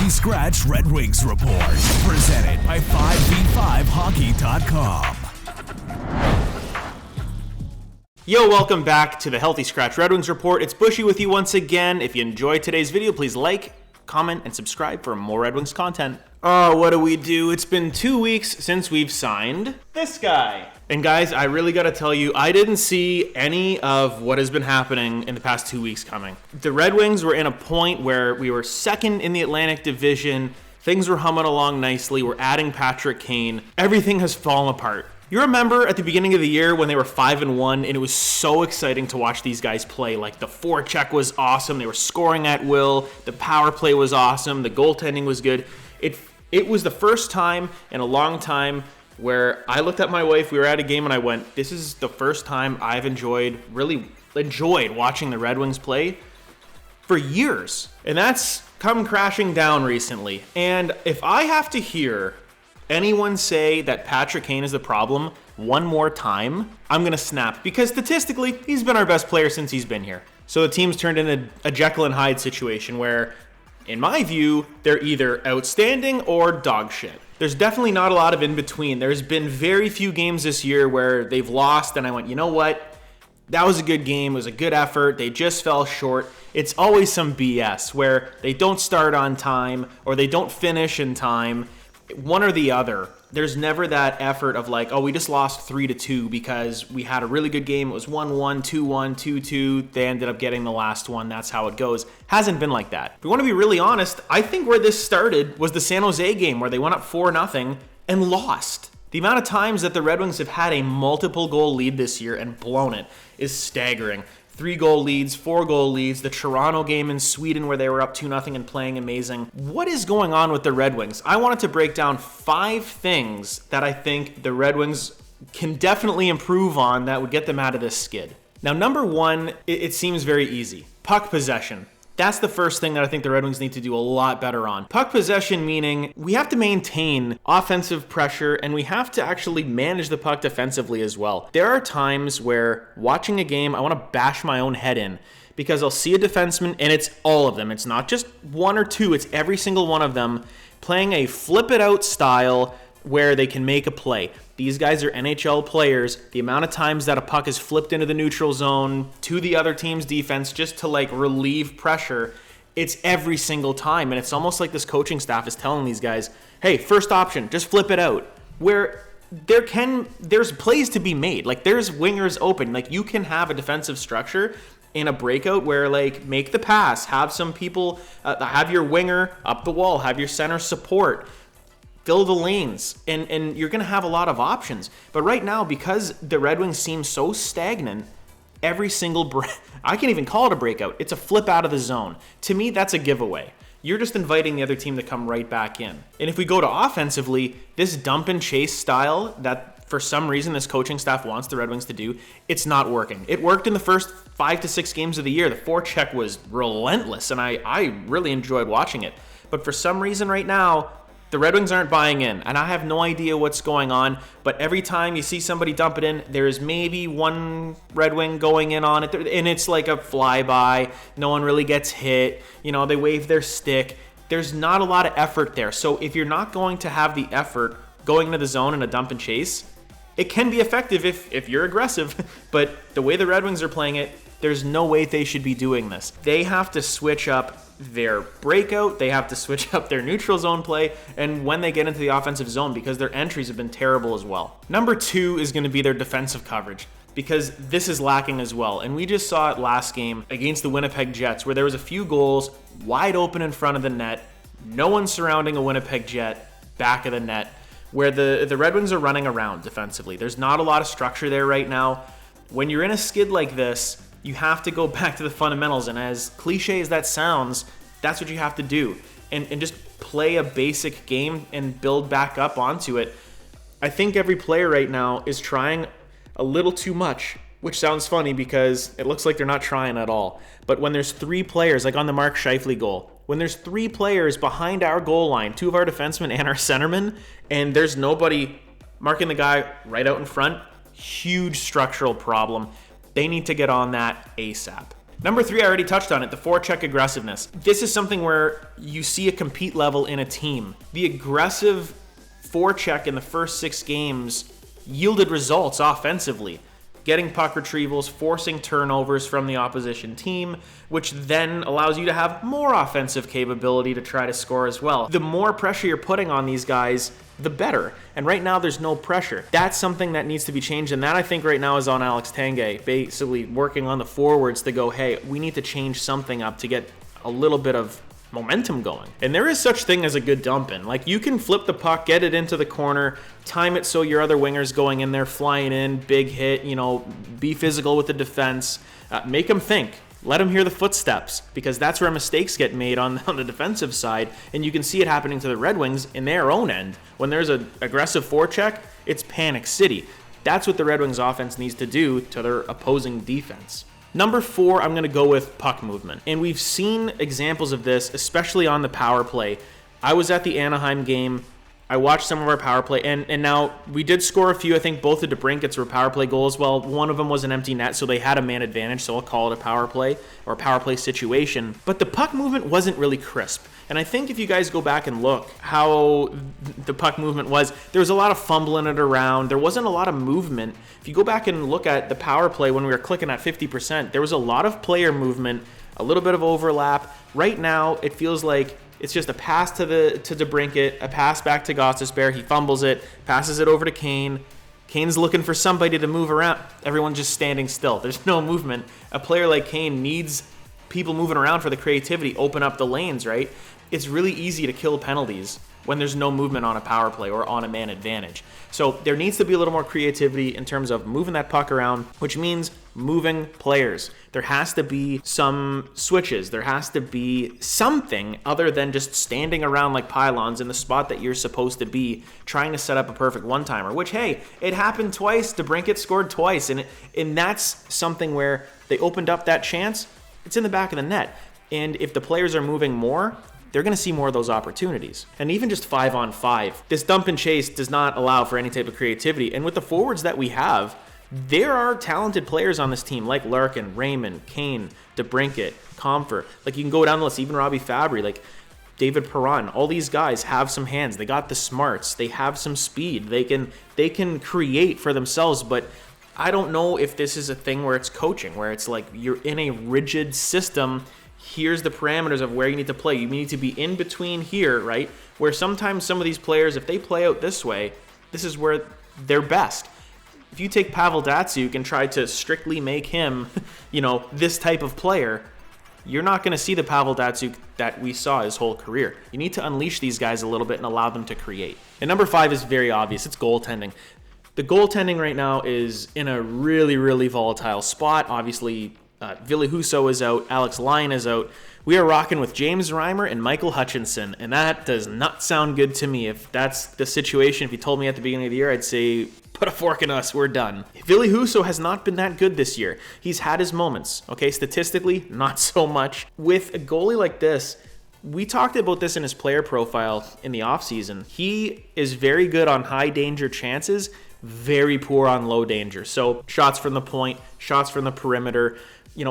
Healthy Scratch Red Wings Report, presented by 5v5hockey.com. Yo, welcome back to the Healthy Scratch Red Wings Report. It's Buschy with you once again. If you enjoyed today's video, please like, comment, and subscribe for more Red Wings content. Oh, what do we do? It's been 2 weeks since we've signed this guy. And guys, I really gotta tell you, I didn't see any of what has been happening in the past 2 weeks coming. The Red Wings were in a point where we were second in the Atlantic Division. Things were humming along nicely. We're adding Patrick Kane. Everything has fallen apart. You remember at the beginning of the year when they were 5-1 and it was so exciting to watch these guys play. Like the forecheck was awesome. They were scoring at will. The power play was awesome. The goaltending was good. It was the first time in a long time where I looked at my wife, we were at a game and I went, this is the first time I've really enjoyed watching the Red Wings play for years. And that's come crashing down recently. And if I have to hear anyone say that Patrick Kane is the problem one more time, I'm going to snap. Because statistically, he's been our best player since he's been here. So the team's turned into a Jekyll and Hyde situation where, in my view, they're either outstanding or dog shit. There's definitely not a lot of in between. There's been very few games this year where they've lost and I went, you know what? That was a good game. It was a good effort. They just fell short. It's always some BS where they don't start on time or they don't finish in time. One or the other. There's never that effort of like, oh, we just lost 3-2 because we had a really good game. It was 1-1, 2-1, 2-2. They ended up getting the last one. That's how it goes. Hasn't been like that. If we want to be really honest, I think where this started was the San Jose game where they went up 4-0 and lost. The amount of times that the Red Wings have had a multiple goal lead this year and blown it is staggering. 3-goal leads, 4-goal leads, the Toronto game in Sweden where they were up 2-0 and playing amazing. What is going on with the Red Wings? I wanted to break down 5 things that I think the Red Wings can definitely improve on that would get them out of this skid. Now, number 1, it seems very easy. Puck possession. That's the first thing that I think the Red Wings need to do a lot better on. Puck possession meaning we have to maintain offensive pressure and we have to actually manage the puck defensively as well. There are times where watching a game, I want to bash my own head in because I'll see a defenseman and it's all of them. It's not just one or two, it's every single one of them playing a flip it out style where they can make a play. These guys are NHL players. The amount of times that a puck is flipped into the neutral zone to the other team's defense just to like relieve pressure, it's every single time. And it's almost like this coaching staff is telling these guys, hey, first option, just flip it out. Where there's plays to be made. Like there's wingers open. Like you can have a defensive structure in a breakout where like make the pass, have some people, have your winger up the wall, have your center support, fill the lanes, and you're going to have a lot of options. But right now, because the Red Wings seem so stagnant, every single I can't even call it a breakout. It's a flip out of the zone. To me, that's a giveaway. You're just inviting the other team to come right back in. And if we go to offensively, this dump and chase style that for some reason this coaching staff wants the Red Wings to do, it's not working. It worked in the first 5 to 6 games of the year. The forecheck was relentless, and I really enjoyed watching it. But for some reason right now, the Red Wings aren't buying in, and I have no idea what's going on, but every time you see somebody dump it in, there's maybe one Red Wing going in on it, and it's like a flyby. No one really gets hit. You know, they wave their stick. There's not a lot of effort there. So if you're not going to have the effort going into the zone in a dump and chase, it can be effective if you're aggressive, but the way the Red Wings are playing it, there's no way they should be doing this. They have to switch up their breakout, they have to switch up their neutral zone play, and when they get into the offensive zone, because their entries have been terrible as well. Number 2 is going to be their defensive coverage, because this is lacking as well. And we just saw it last game against the Winnipeg Jets, where there was a few goals wide open in front of the net, no one surrounding a Winnipeg Jet back of the net, where the Red Wings are running around defensively. There's not a lot of structure there right now. When you're in a skid like this, you have to go back to the fundamentals, and as cliche as that sounds, that's what you have to do, and just play a basic game and build back up onto it. I think every player right now is trying a little too much, which sounds funny because it looks like they're not trying at all. But when there's 3 players, like on the Mark Scheifele goal, when there's 3 players behind our goal line, 2 of our defensemen and our centerman, and there's nobody marking the guy right out in front, huge structural problem. They need to get on that ASAP. Number 3, I already touched on it, the forecheck aggressiveness. This is something where you see a compete level in a team. The aggressive forecheck in the first 6 games yielded results offensively. Getting puck retrievals, forcing turnovers from the opposition team, which then allows you to have more offensive capability to try to score as well. The more pressure you're putting on these guys, the better. And right now, there's no pressure. That's something that needs to be changed, and that I think right now is on Alex Tanguay, basically working on the forwards to go, hey, we need to change something up to get a little bit of momentum going. And there is such thing as a good dump in. Like, you can flip the puck, get it into the corner, time it so your other winger's going in there, flying in, big hit, be physical with the defense, make them think. Let them hear the footsteps, because that's where mistakes get made on the defensive side, and you can see it happening to the Red Wings in their own end. When there's an aggressive forecheck, it's panic city. That's what the Red Wings offense needs to do to their opposing defense. Number 4, I'm going to go with puck movement. And we've seen examples of this, especially on the power play. I was at the Anaheim game. I watched some of our power play, and now we did score a few. I think both the DeBrincats were power play goals. Well, one of them was an empty net, so they had a man advantage, so I'll call it a power play or a power play situation. But the puck movement wasn't really crisp. And I think if you guys go back and look how the puck movement was, there was a lot of fumbling it around. There wasn't a lot of movement. If you go back and look at the power play when we were clicking at 50%, there was a lot of player movement, a little bit of overlap. Right now, it feels like it's just a pass to DeBrincat, a pass back to Gostisbehere. He fumbles it, passes it over to Kane. Kane's looking for somebody to move around. Everyone's just standing still. There's no movement. A player like Kane needs people moving around for the creativity, open up the lanes, right? It's really easy to kill penalties when there's no movement on a power play or on a man advantage. So there needs to be a little more creativity in terms of moving that puck around, which means moving players. There has to be some switches. There has to be something other than just standing around like pylons in the spot that you're supposed to be, trying to set up a perfect one-timer, which, hey, it happened twice. DeBrincat scored twice, and that's something where they opened up that chance. It's in the back of the net. And if the players are moving more, they're going to see more of those opportunities. And even just 5-on-5, this dump and chase does not allow for any type of creativity. And with the forwards that we have, there are talented players on this team like Larkin, Raymond, Kane, DeBrincat, Comfer. Like, you can go down the list, even Robbie Fabry, like David Perron. All these guys have some hands. They got the smarts. They have some speed. They can create for themselves, but I don't know if this is a thing where it's coaching, where it's like you're in a rigid system. Here's the parameters of where you need to play. You need to be in between here, right? Where sometimes some of these players, if they play out this way, this is where they're best. If you take Pavel Datsyuk and try to strictly make him, this type of player, you're not going to see the Pavel Datsyuk that we saw his whole career. You need to unleash these guys a little bit and allow them to create. And number 5 is very obvious. It's goaltending. The goaltending right now is in a really, really volatile spot. Obviously, Ville Husso is out. Alex Lyon is out. We are rocking with James Reimer and Michael Hutchinson, and that does not sound good to me. If that's the situation, if you told me at the beginning of the year, I'd say, put a fork in us, we're done. Ville Husso has not been that good this year. He's had his moments, okay? Statistically, not so much. With a goalie like this, we talked about this in his player profile in the offseason. He is very good on high danger chances, very poor on low danger. So shots from the point, shots from the perimeter,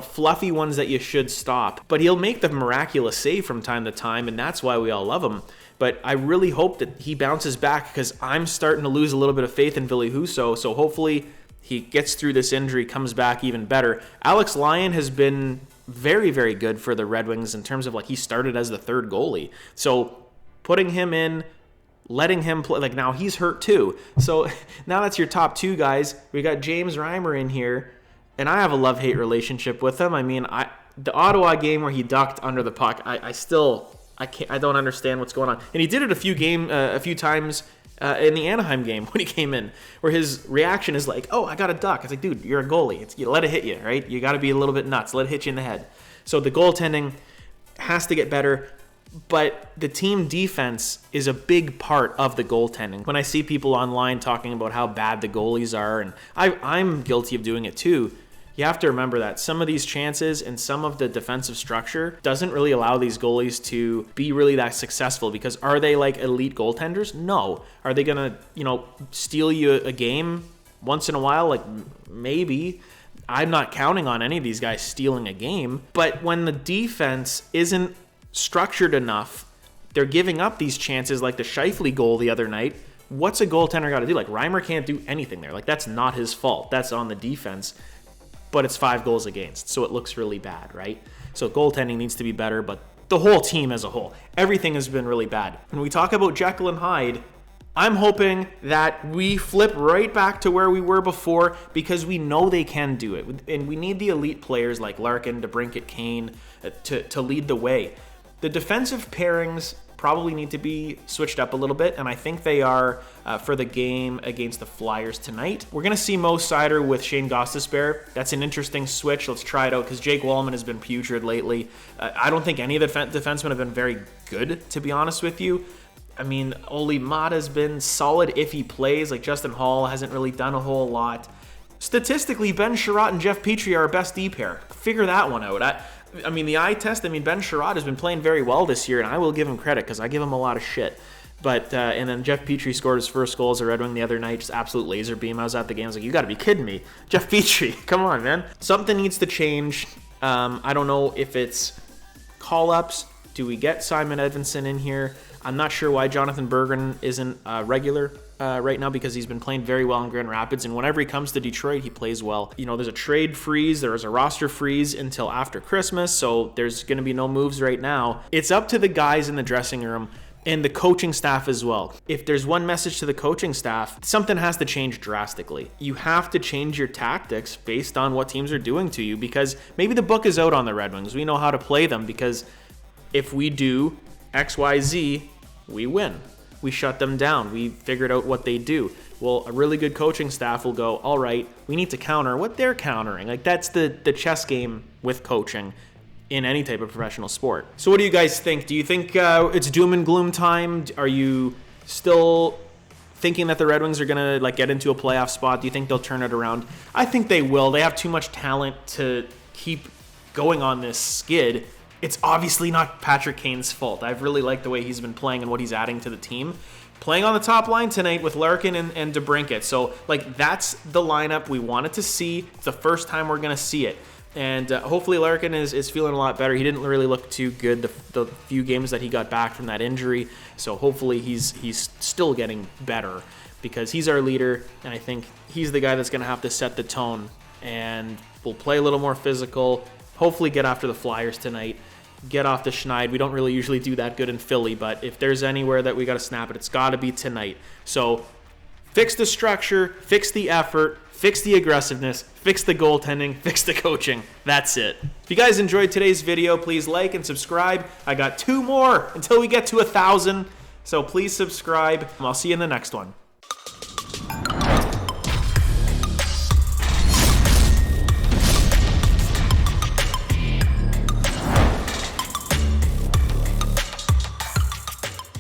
fluffy ones that you should stop. But he'll make the miraculous save from time to time, and that's why we all love him. But I really hope that he bounces back, because I'm starting to lose a little bit of faith in Ville Husso. So hopefully he gets through this injury, comes back even better. Alex Lyon has been very, very good for the Red Wings in terms of he started as the third goalie. So putting him in, letting him play, now he's hurt too. So now that's your top 2 guys. We got James Reimer in here, and I have a love-hate relationship with him. I mean, the Ottawa game where he ducked under the puck, I don't understand what's going on. And he did it a few times in the Anaheim game when he came in, where his reaction is like, "Oh, I got to duck." It's like, dude, you're a goalie. You let it hit you, right? You got to be a little bit nuts. Let it hit you in the head. So the goaltending has to get better. But the team defense is a big part of the goaltending. When I see people online talking about how bad the goalies are, and I'm guilty of doing it too, you have to remember that some of these chances and some of the defensive structure doesn't really allow these goalies to be really that successful, because are they like elite goaltenders? No. Are they going to, steal you a game once in a while? Maybe. I'm not counting on any of these guys stealing a game. But when the defense isn't structured enough, they're giving up these chances like the Scheifele goal the other night. What's a goaltender got to do? Like, Reimer can't do anything there. Like, that's not his fault. That's on the defense. But it's 5 goals against, so it looks really bad, right? So goaltending needs to be better, but the whole team as a whole, everything has been really bad. When we talk about Jekyll and Hyde, I'm hoping that we flip right back to where we were before, because we know they can do it. And we need the elite players like Larkin, DeBrincat, Kane to lead the way. The defensive pairings probably need to be switched up a little bit, and I think they are for the game against the Flyers tonight. We're going to see Mo Seider with Shane Gostisbehere. That's an interesting switch. Let's try it out, because Jake Wallman has been putrid lately. I don't think any of the defensemen have been very good, to be honest with you. I mean, Oli Mata's been solid if he plays. Like, Justin Hall hasn't really done a whole lot. Statistically, Ben Sherratt and Jeff Petrie are our best D pair. Figure that one out. I mean, the eye test, Ben Sherratt has been playing very well this year, and I will give him credit because I give him a lot of shit. But, and then Jeff Petrie scored his first goal as a Red Wing the other night, just absolute laser beam. I was at the game, I was like, you gotta be kidding me. Jeff Petrie, come on, man. Something needs to change. I don't know if it's call-ups. Do we get Simon Edvinsson in here? I'm not sure why Jonathan Berggren isn't regular right now, because he's been playing very well in Grand Rapids, and whenever he comes to Detroit, he plays well. You know, there's a trade freeze, there's a roster freeze until after Christmas, so there's going to be no moves right now. It's up to the guys in the dressing room and the coaching staff as well. If there's one message to the coaching staff, something has to change drastically. You have to change your tactics based on what teams are doing to you, because maybe the book is out on the Red Wings. We know how to play them, because if we do XYZ, we win. We shut them down. We figured out what they do. Well, a really good coaching staff will go, all right, we need to counter what they're countering. Like, that's the chess game with coaching in any type of professional sport. So what do you guys think? Do you think it's doom and gloom time? Are you still thinking that the Red Wings are going to get into a playoff spot? Do you think they'll turn it around? I think they will. They have too much talent to keep going on this skid. It's obviously not Patrick Kane's fault. I've really liked the way he's been playing and what he's adding to the team. Playing on the top line tonight with Larkin and DeBrincat. So, that's the lineup we wanted to see. It's the first time we're going to see it. And hopefully Larkin is feeling a lot better. He didn't really look too good the few games that he got back from that injury. So hopefully he's still getting better, because he's our leader, and I think he's the guy that's going to have to set the tone. And we'll play a little more physical. Hopefully get after the Flyers tonight. Get off the schneid. We don't really usually do that good in Philly, but if there's anywhere that we got to snap it, it's got to be tonight. So fix the structure, fix the effort, fix the aggressiveness, fix the goaltending, fix the coaching. That's it. If you guys enjoyed today's video, please like and subscribe. I got 2 more until we get to 1,000, so please subscribe. I'll see you in the next one.